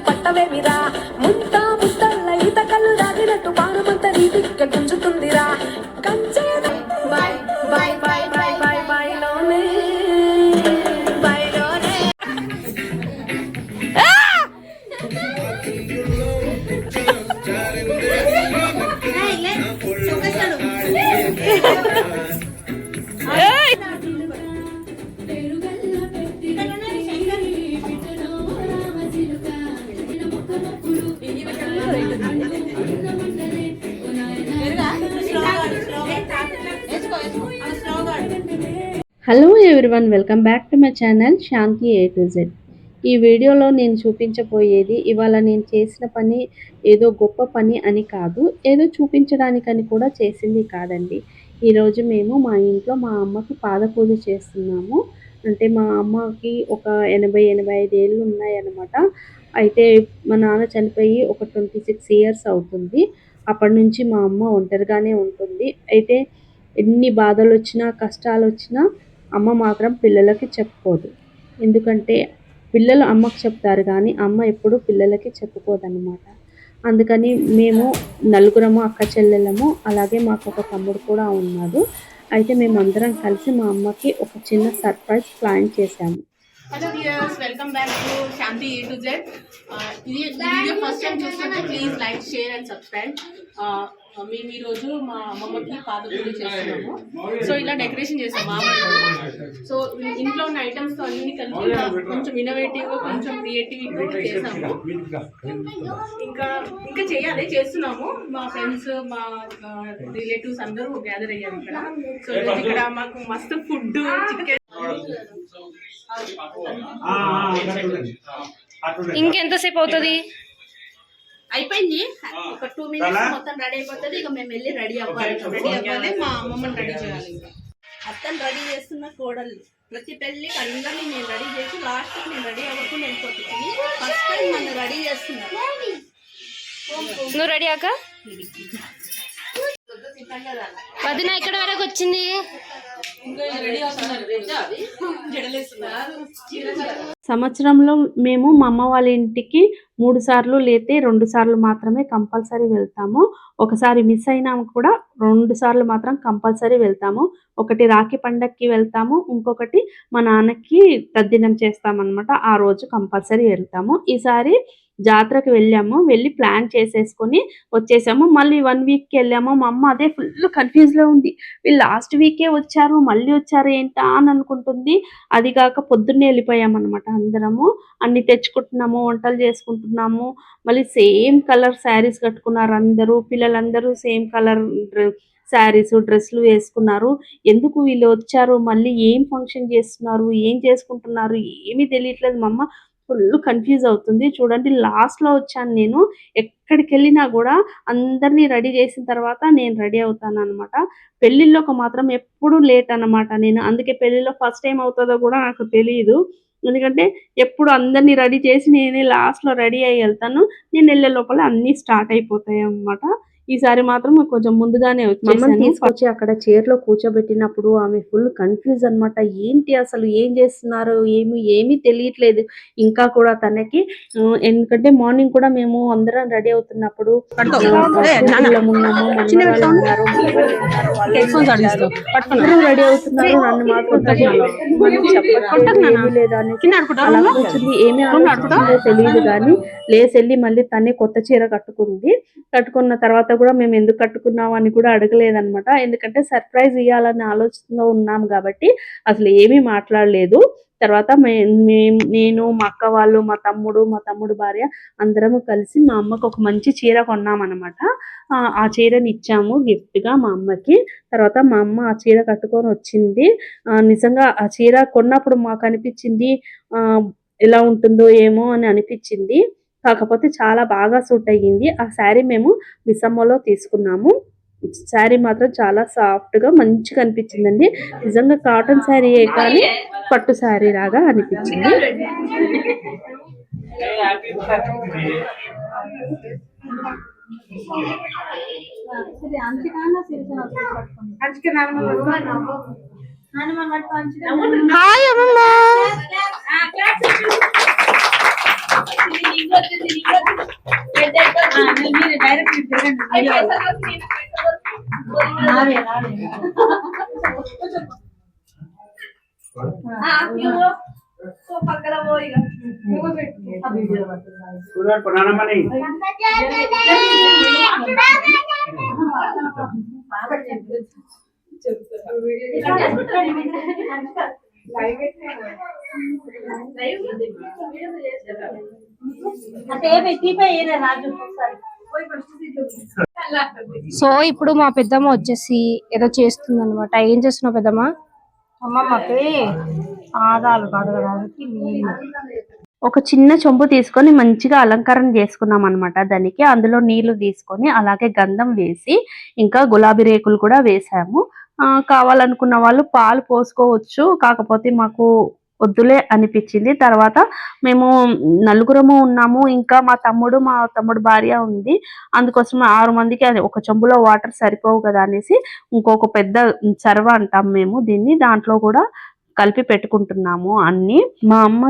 పట్టవేమిరా ముత్త ముత్తల్ల ఈత కళ్ళు దాగినట్టు పానమంత నీటికి గుంజుతుందిరా కంచే బై బై బై బై బై బైలోనే బైలోనే hello everyone, welcome back to my channel Shanti A to Z. ఈ వీడియోలో నేను చూపించబోయేది ఇవాళ నేను చేసిన పని ఏదో గొప్ప పని అని కాదు, ఏదో చూపించడానికని కూడా చేసింది కాదండి. ఈరోజు మేము మా ఇంట్లో మా అమ్మకి పాదపూజ చేస్తున్నాము. అంటే మా అమ్మకి ఒక 80-85 ఏళ్ళు ఉన్నాయన్నమాట. అయితే మా నాన్న చనిపోయి ఒక 26 ఇయర్స్ అవుతుంది. అప్పటి నుంచి మా అమ్మ ఒంటరిగానే ఉంటుంది. అయితే ఎన్ని బాధలు వచ్చినా కష్టాలు వచ్చినా అమ్మ మాత్రం పిల్లలకి చెప్పుకోదు. ఎందుకంటే పిల్లలు అమ్మకు చెప్తారు కానీ అమ్మ ఎప్పుడు పిల్లలకి చెప్పుకోదన్నమాట. అందుకని మేము నలుగురము అక్క చెల్లెళ్ళము, అలాగే మాకు ఒక తమ్ముడు కూడా ఉన్నాడు. అయితే మేమందరం కలిసి మా అమ్మకి ఒక చిన్న సర్ప్రైజ్ ప్లాన్ చేశాము. Hello viewers, welcome back to Shanti A to Z. ఇది వీడియో ఫస్ట్ టైం చూస్తుంటే please like, share and subscribe. మేము ఈరోజు మా అమ్మమ్మకి పాదపూజ చేస్తున్నాము. సో ఇలా డెకరేషన్ చేసాం మామూలు. సో ఇంట్లో ఉన్న ఐటమ్స్తో అన్ని కలిపి కొంచెం ఇన్నోవేటివ్గా, కొంచెం క్రియేటివిటీగా చేసాము. ఇంకా చేస్తున్నాము. మా ఫ్రెండ్స్, మా రిలేటివ్స్ అందరూ గ్యాదర్ అయ్యారు ఇక్కడ. సో ఇక్కడ మాకు మస్తు ఫుడ్, చికెన్. ఇంకెంతసేపు అవుతుంది? అయిపోయింది, ఒక 2 minutes మొత్తం రెడీ అయిపోతుంది. ఇక మేము వెళ్ళి రెడీ అవ్వాలి. మా అమ్మమ్మని రెడీ చేయాలి. అత్తని రెడీ చేస్తున్న కోడలు. ప్రతి పెళ్ళికి అందరినీ నేను రెడీ చేసి లాస్ట్కి నేను రెడీ అవ్వకుండా వెళ్ళిపోతుంది. ఫస్ట్ టైం నన్ను రెడీ చేస్తున్నాను. నువ్వు రెడీ అక్క? వదిన ఇక్కడ వరకు వచ్చింది. సంవత్సరంలో మేము మా అమ్మ వాళ్ళ ఇంటికి 3 సార్లు లేతే 2 సార్లు మాత్రమే కంపల్సరీ వెళ్తాము. ఒకసారి మిస్ అయినా కూడా 2 సార్లు మాత్రం కంపల్సరీ వెళ్తాము. ఒకటి రాఖీ పండగకి వెళ్తాము, ఇంకొకటి మా నాన్నకి తద్దినం చేస్తామన్నమాట. ఆ రోజు కంపల్సరీ వెళ్తాము. ఈసారి జాతరకి వెళ్ళాము, వెళ్ళి ప్లాన్ చేసేసుకొని వచ్చేసాము. మళ్ళీ 1 వీక్కి వెళ్ళాము. మా అమ్మ అదే ఫుల్ కన్ఫ్యూజ్లో ఉంది. వీళ్ళు లాస్ట్ వీకే వచ్చారు, మళ్ళీ వచ్చారు ఏంటా అని అనుకుంటుంది. అది కాక పొద్దున్నే వెళ్ళిపోయామన్నమాట. అందరము అన్ని తెచ్చుకుంటున్నాము, వంటలు చేసుకుంటున్నాము. మళ్ళీ సేమ్ కలర్ శారీస్ కట్టుకున్నారు అందరూ. పిల్లలందరూ సేమ్ కలర్ శారీస్, డ్రెస్సులు వేసుకున్నారు. ఎందుకు వీళ్ళు వచ్చారు, మళ్ళీ ఏం ఫంక్షన్ చేస్తున్నారు, ఏం చేసుకుంటున్నారు ఏమీ తెలియట్లేదు. మా అమ్మ ఫుల్ కన్ఫ్యూజ్ అవుతుంది. చూడండి, లాస్ట్లో వచ్చాను నేను. ఎక్కడికి వెళ్ళినా కూడా అందరినీ రెడీ చేసిన తర్వాత నేను రెడీ అవుతాను అనమాట. పెళ్ళిళ్ళకి మాత్రం ఎప్పుడు లేట్ అన్నమాట నేను. అందుకే పెళ్ళిలో ఫస్ట్ టైం అవుతుందో కూడా నాకు తెలియదు. ఎందుకంటే ఎప్పుడు అందరినీ రెడీ చేసి నేనే లాస్ట్లో రెడీ అయ్యి వెళ్తాను. నేను వెళ్ళే లోపల అన్నీ స్టార్ట్ అయిపోతాయి అన్నమాట. ఈసారి మాత్రం కొంచెం ముందుగానే వచ్చేసాను. తీసుకొచ్చి అక్కడ చైర్లో కూర్చోబెట్టినప్పుడు ఆమె ఫుల్ కన్ఫ్యూజ్ అనమాట. ఏంటి అసలు ఏం చేస్తున్నారు, ఏమీ తెలియట్లేదు ఇంకా కూడా తనకి. ఎందుకంటే మార్నింగ్ కూడా మేము అందరం రెడీ అవుతున్నప్పుడు రెడీ అవుతున్నారు, నన్ను మాత్రం లేదా అలా కూర్చుంది. ఏమీ ఆలోచించిందో తెలియదు కానీ లేచెల్లి మళ్ళీ తనే కొత్త చీర కట్టుకుంది. కట్టుకున్న తర్వాత కూడా మేము ఎందుకు కట్టుకున్నాం అని కూడా అడగలేదన్నమాట. ఎందుకంటే సర్ప్రైజ్ ఇవ్వాలనే ఆలోచనలో ఉన్నాం కాబట్టి అసలు ఏమీ మాట్లాడలేదు. తర్వాత నేను, మా అక్క వాళ్ళు, మా తమ్ముడు భార్య అందరము కలిసి మా అమ్మకు ఒక మంచి చీర కొన్నామన్నమాట. ఆ చీరని ఇచ్చాము గిఫ్ట్గా మా అమ్మకి. తర్వాత మా అమ్మ ఆ చీర కట్టుకొని వచ్చింది. నిజంగా ఆ చీర కొన్నప్పుడు మాకు అనిపించింది ఎలా ఉంటుందో ఏమో అని అనిపించింది. కాకపోతే చాలా బాగా సూట్ అయ్యింది. ఆ శారీ మేము మిస్సమ్మలో తీసుకున్నాము. శారీ మాత్రం చాలా సాఫ్ట్గా మంచిగా అనిపించిందండి. నిజంగా కాటన్ శారీయే కానీ పట్టు శారీ లాగా అనిపించింది. హాయ్ అమ్మమ్మ. సో ఇప్పుడు మా పెద్దమ్మ వచ్చేసి ఏదో చేస్తుంది అనమాట. ఏం చేస్తున్నావు పెద్దమ్మ? అమ్మమ్మకి ఆదాలు కడగడానికి నీళ్ళు. ఒక చిన్న చెంబు తీసుకొని మంచిగా అలంకరణ చేసుకున్నాం అనమాట. దానికి అందులో నీళ్లు తీసుకొని అలాగే గంధం వేసి ఇంకా గులాబీ రేకులు కూడా వేసాము. కావాలనుకున్న వాళ్ళు పాలు పోసుకోవచ్చు, కాకపోతే మాకు వద్దులే అనిపించింది. తర్వాత మేము నలుగురము ఉన్నాము, ఇంకా మా తమ్ముడు భార్య ఉంది. అందుకోసం 6 మందికి ఒక చెంబులో వాటర్ సరిపోవు కదా అనేసి ఇంకొక పెద్ద చర్వ అంటాం మేము దీన్ని, దాంట్లో కూడా కలిపి పెట్టుకుంటున్నాము అన్ని. మా అమ్మ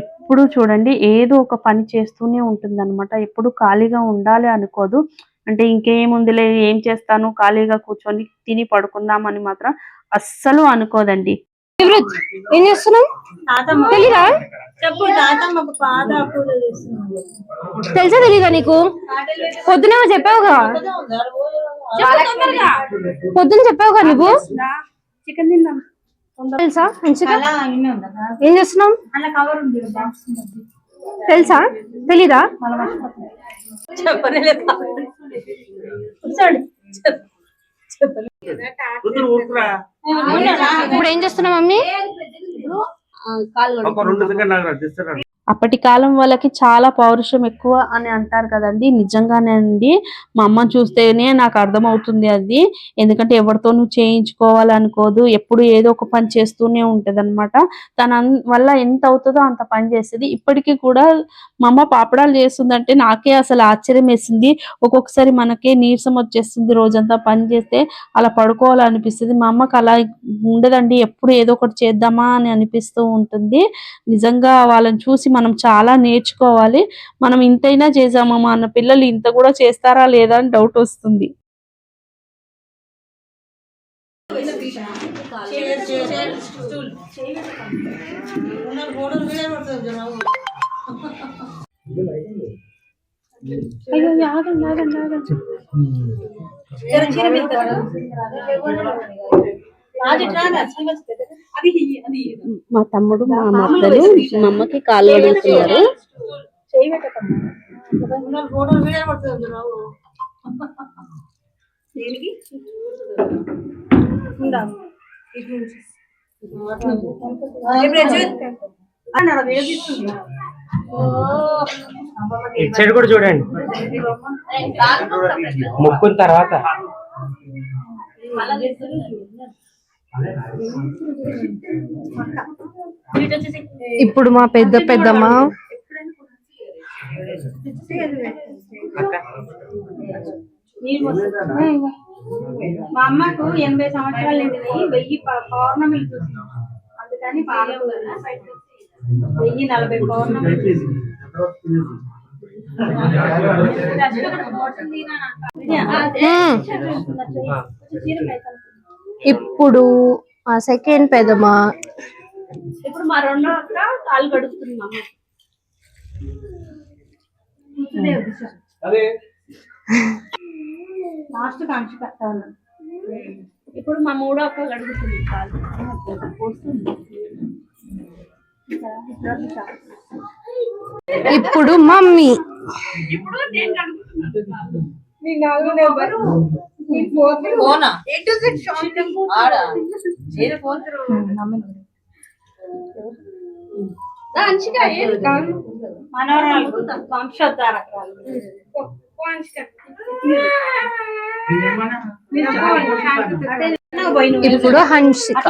ఎప్పుడు చూడండి ఏదో ఒక పని చేస్తూనే ఉంటుంది అనమాట. ఎప్పుడు ఖాళీగా ఉండాలి అనుకోదు. అంటే ఇంకేముందిలే ఏం చేస్తాను ఖాళీగా కూర్చొని తిని పడుకుందామని మాత్రం అస్సలు అనుకోదండి. ఏం చేస్తున్నావు? తెలీదా? చెప్పు తాతమ్మకు పాద పూజ చేస్తున్నాడు. తెలుసా తెలీదా నీకు? పొద్దున చెప్పావుగా, పొద్దున చెప్పావుగా నువ్వు. చికెన్ తిన్నాం తెలుసా మంచిగా? అలా ఇన్ని ఉందా? ఏం చేస్తున్నావు? అలా కవర్ ఉంది బాక్స్. తెలుసా తెలీదా? చెప్పలేదు. ఇప్పుడు ఏం చేస్తున్నావు మమ్మీ? అప్పటి కాలం వాళ్ళకి చాలా పౌరుషం ఎక్కువ అని అంటారు కదండి. నిజంగానే అండి, మా అమ్మ చూస్తేనే నాకు అర్థమవుతుంది అది. ఎందుకంటే ఎవరితోనూ చేయించుకోవాలనుకోదు, ఎప్పుడు ఏదో ఒక పని చేస్తూనే ఉంటది అనమాట. తన వల్ల ఎంత అవుతుందో అంత పని చేస్తుంది. ఇప్పటికీ కూడా మా అమ్మ పాపడాలు చేస్తుందంటే నాకే అసలు ఆశ్చర్యం వేసింది. ఒక్కొక్కసారి మనకే నీరసం వచ్చేస్తుంది, రోజంతా పని చేస్తే అలా పడుకోవాలనిపిస్తుంది. మా అమ్మకి అలా ఉండదండి, ఎప్పుడు ఏదో ఒకటి చేద్దామా అని అనిపిస్తూ ఉంటుంది. నిజంగా వాళ్ళని చూసి మనం చాలా నేర్చుకోవాలి. మనం ఇంతైనా చేసామా, మన పిల్లలు ఇంత కూడా చేస్తారా లేదా అని డౌట్ వస్తుంది. మా తమ్ముడు మా మద్దలు మా అమ్మకి కాలు అడుగుతున్నారు. ఇచ్చాడు కూడా చూడండి ముక్కున తర్వాత. ఇప్పుడు మా పెద్దమ్మ మా అమ్మకు 80 సంవత్సరాలు నిండినాయి. 1000 పౌర్ణమిలు చూసినాం, అందుకని 1040 పౌర్ణమిలు. ఇప్పుడు సెకండ్ పెద్దమ్మ. ఇప్పుడు మా రెండో అక్క కాలు కడుగుతుంది మా అమ్మ. లాస్ట్ కాంచి పెట్టాను. ఇప్పుడు మా మూడో అక్క కడుగుతుంది కాలు. ఇప్పుడు మమ్మీ. మనవరాలు వంశోద్ధారకురాలు. ఇప్పుడు హన్షిక.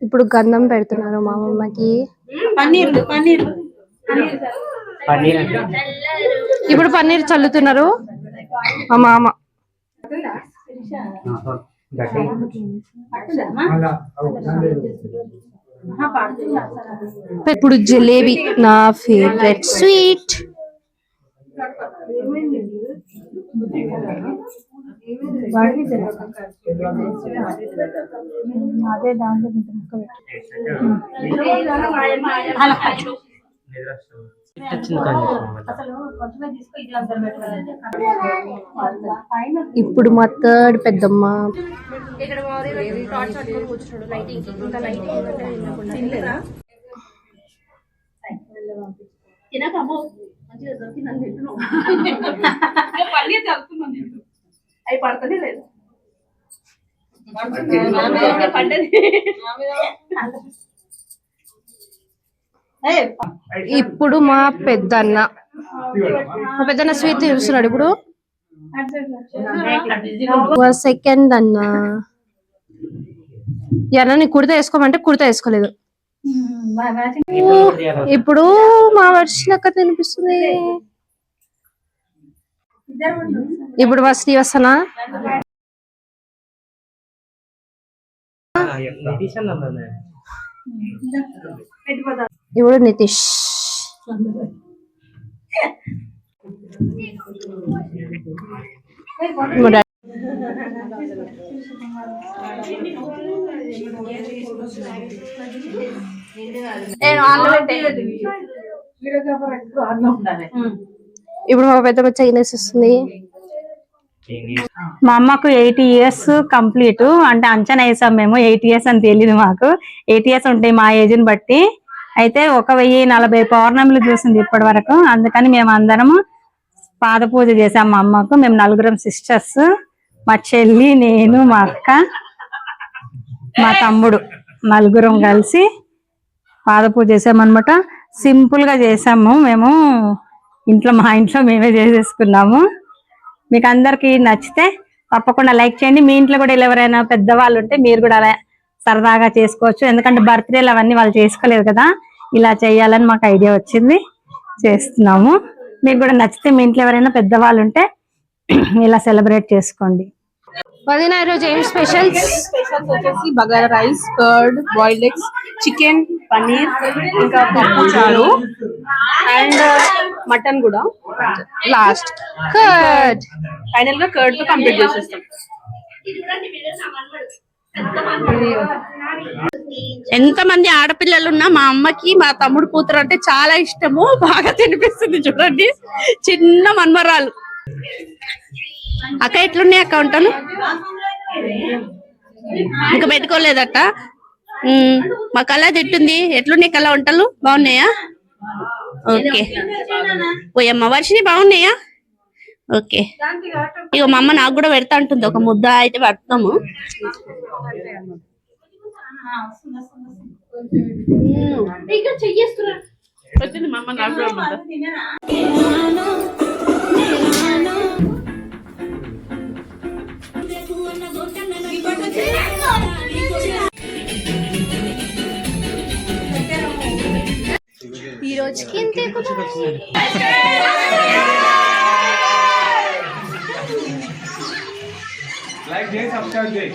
ఇప్పుడు గంధం పెడుతున్నారు మా అమ్మమ్మకి. పన్నీర్ అంటే ఇప్పుడు పన్నీర్ చల్లుతున్నారు మా మామ. గట్టి. ఇప్పుడు జిలేబీ నా ఫేవరెట్ స్వీట్. అదే దాంట్లో ఇప్పుడు మా థర్డ్ పెద్దమ్మ. అవి పడుతుంది లేదు ఇప్పుడు మా పెద్దన్న స్వీట్ చూస్తున్నాడు. ఇప్పుడు సెకండ్ అన్న ఎన్నని కుర్తా వేసుకోమంటే కుర్తా వేసుకోలేదు. ఇప్పుడు మా వర్షలక్క తినిపిస్తుంది. ఇప్పుడు మా శ్రీవసన. ఇప్పుడు నితీష్. ఇప్పుడు మా పెద్ద చైనీస్ వస్తుంది. మా అమ్మకు 8 years కంప్లీట్. అంటే అంచనా వేసాం మేము 8 years అని తెలియదు మాకు. 8 years ఉంటాయి మా ఏజ్ ని బట్టి. అయితే 1040 పౌర్ణములు చూసింది ఇప్పటి వరకు. అందుకని మేము అందరము పాద పూజ చేసాం మా అమ్మకు. మేము 4 సిస్టర్స్, మా చెల్లి, నేను, మా అక్క, మా తమ్ముడు 4 కలిసి పాద పూజ చేసామన్నమాట. సింపుల్ గా చేసాము మేము ఇంట్లో. మా ఇంట్లో మేమే చేసేసుకున్నాము. మీకు అందరికి నచ్చితే తప్పకుండా లైక్ చేయండి. మీ ఇంట్లో కూడా ఎవరైనా పెద్దవాళ్ళు ఉంటే మీరు కూడా అలా సరదాగా చేసుకోవచ్చు. ఎందుకంటే బర్త్డేలు అవన్నీ వాళ్ళు చేసుకోలేదు కదా, ఇలా చేయాలని మాకు ఐడియా వచ్చింది, చేస్తున్నాము. మీకు కూడా నచ్చితే మీ ఇంట్లో ఎవరైనా పెద్దవాళ్ళు ఉంటే ఇలా సెలబ్రేట్ చేసుకోండి. వదిన రోజు ఏం స్పెషల్స్? స్పెషల్స్ వచ్చేసి bagara rice, curd, boiled eggs, chicken, paneer, ఇంకా పప్పు చారు అండ్ మటన్ కూడా. Last curd. ఫైనల్ గా కర్డ్ తో కంప్లీట్ చేసేస్తాం. ఎంతమంది ఆడపిల్లలు ఉన్నా మా అమ్మకి మా తమ్ముడు కూతురు అంటే చాలా ఇష్టము. బాగా తినిపిస్తుంది. చూడండి, చిన్న మన్మరాలు. అక్క ఎట్లున్నాయి అక్క ఉంటాను? ఇంకా పెట్టుకోలేదట. మా కళ తిట్టుంది. ఎట్లున్నాయి కళ వంటలు? బాగున్నాయా? ఓకే. పోయమ్మ వర్షిని బాగున్నాయా? ఓకే. ఇక మా అమ్మ నాకు కూడా పెడతా ఉంటుంది. ఒక ముద్ద అయితే పెడతాము. మా అమ్మ నాకు కూడా ముద్ద. ఈ రోజుకి ఇంతే. లైక్ చేసి సబ్స్క్రైబ్ చేయి.